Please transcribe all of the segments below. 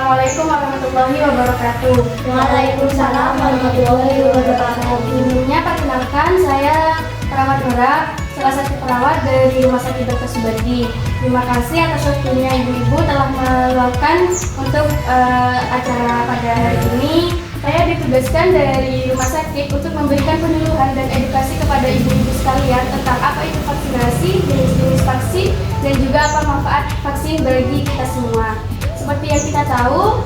Assalamualaikum warahmatullahi wabarakatuh. Waalaikumsalam warahmatullahi wabarakatuh. Sebelumnya perkenalkan, saya perawat Nora, salah satu perawat dari Rumah Sakit Dr. Subandi. Terima kasih atas waktunya ibu-ibu telah meluangkan untuk acara pada hari ini. Saya ditugaskan dari rumah sakit untuk memberikan penyuluhan dan edukasi kepada ibu-ibu sekalian tentang apa itu vaksinasi, jenis-jenis vaksin, dan juga apa manfaat vaksin bagi kita semua. Seperti yang kita tahu,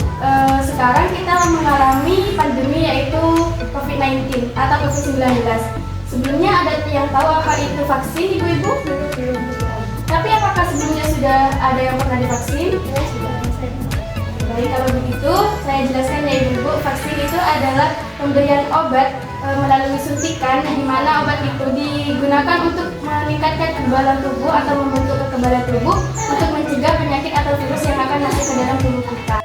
sekarang kita mengalami pandemi yaitu COVID-19 atau COVID-19. Sebelumnya ada yang tahu apa itu vaksin, ibu-ibu? Belum. Tapi apakah sebelumnya sudah ada yang pernah divaksin? Ya, sudah. Baik, kalau begitu saya jelaskan ya ibu-ibu, vaksin itu adalah pemberian obat melalui suntikan, di mana obat itu digunakan untuk meningkatkan kekebalan tubuh atau membentuk kekebalan tubuh untuk mencegah penyakit atau virus yang akan masuk ke dalam tubuh kita.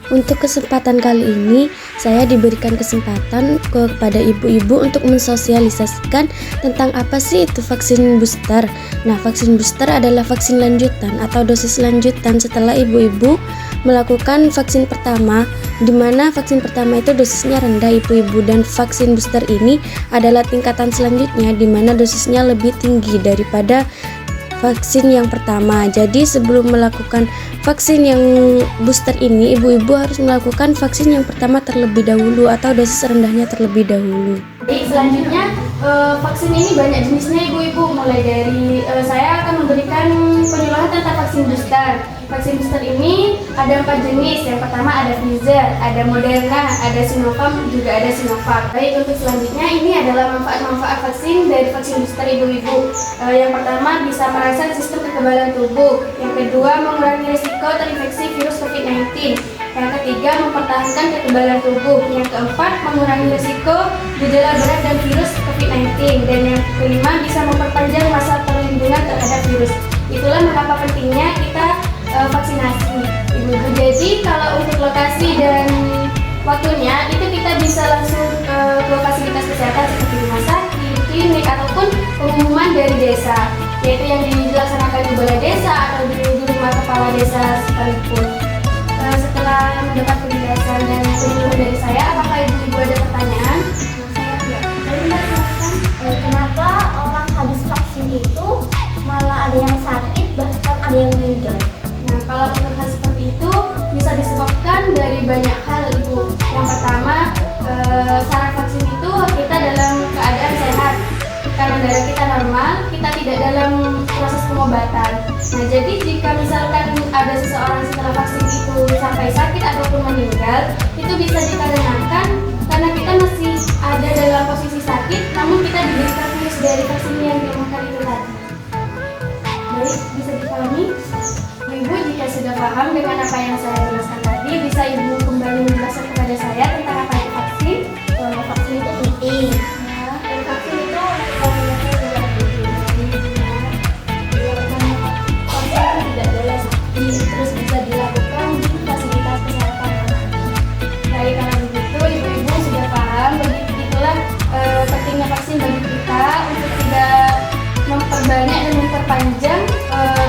Untuk kesempatan kali ini, saya diberikan kesempatan kepada ibu-ibu untuk mensosialisasikan tentang apa sih itu vaksin booster. Nah, vaksin booster adalah vaksin lanjutan atau dosis lanjutan setelah ibu-ibu melakukan vaksin pertama, di mana vaksin pertama itu dosisnya rendah ibu-ibu, dan vaksin booster ini adalah tingkatan selanjutnya di mana dosisnya lebih tinggi daripada vaksin yang pertama. Jadi sebelum melakukan vaksin yang booster ini, ibu-ibu harus melakukan vaksin yang pertama terlebih dahulu atau dosis rendahnya terlebih dahulu. Baik, selanjutnya vaksin ini banyak jenisnya ibu-ibu. Mulai dari saya akan memberikan penyuluhan tentang vaksin booster. Vaksin booster ini ada 4 jenis. Yang pertama ada Pfizer, ada Moderna, ada Sinovac, juga ada Sinovac. Baik, untuk selanjutnya ini adalah manfaat-manfaat vaksin dari vaksin booster ibu-ibu. Yang pertama bisa merangsang sistem kekebalan tubuh. Yang kedua mengurangi risiko terinfeksi virus COVID-19. Yang ketiga mempertahankan kekebalan tubuh. Yang keempat mengurangi risiko gejala berat dan virus COVID-19. Dan yang kelima bisa memperpanjang masa perlindungan terhadap virus. Itulah mengapa pentingnya kita vaksinasi ibu-ibu. Jadi kalau untuk lokasi dan waktunya itu kita bisa langsung ke fasilitas kesehatan seperti rumah sakit, klinik, ataupun pengumuman dari desa, yaitu yang dilaksanakan di balai desa atau di rumah kepala desa sekalipun. Setelah mendapat penjelasan dan penyuluhan dari saya, apakah ibu-ibu ada pertanyaan? Kenapa orang habis vaksin itu malah ada yang sakit, bahkan ada yang meninggal? Nah, kalau untuk hal seperti itu bisa disebabkan dari banyak hal, ibu. Yang pertama, saat vaksin itu kita dalam keadaan sehat, karena darah kita normal, kita tidak dalam proses pengobatan. Nah, jadi jika misalkan ada seseorang setelah vaksin itu sampai sakit ataupun meninggal, itu bisa dikarenakan karena kita masih ada dalam posisi sakit, namun kita diberikan virus dari vaksin yang dimakan itu tadi. Baik, bisa dipahami? Ibu, jika sudah paham dengan apa yang saya jelaskan tadi, bisa ibu kembali menjelaskan kepada saya tentang apa itu vaksin? Vaksin itu penting. Dan vaksin itu vaksin tidak boleh sakit, terus bisa dilakukan di fasilitas kesehatan. Baik, kalau begitu ibu-ibu sudah paham. Begitulah pentingnya vaksin bagi kita untuk tidak memperbanyak dan memperpanjang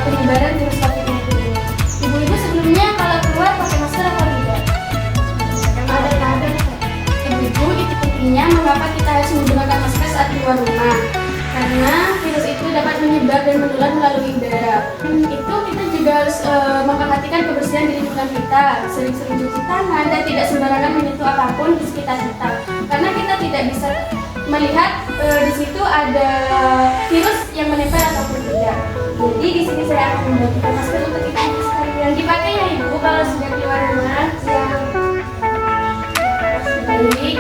penyebaran virus COVID-19 ini. Ibu-ibu sebelumnya kalau keluar pakai masker atau tidak? Kadang-kadang Ibu-ibu, itu pentingnya mengapa kita harus menggunakan masker saat keluar rumah. Karena virus itu dapat menyebar dan menular melalui udara. Itu kita juga harus memperhatikan kebersihan di lingkungan kita, sering-sering cuci tangan dan tidak sembarangan menyentuh apapun di sekitar kita. Karena kita tidak bisa melihat di situ ada virus yang menempel ataupun tidak. Jadi di sini saya akan membagikan masker untuk ibu sekalian. Dipakai ya ibu kalau sudah keluar rumah. Baik.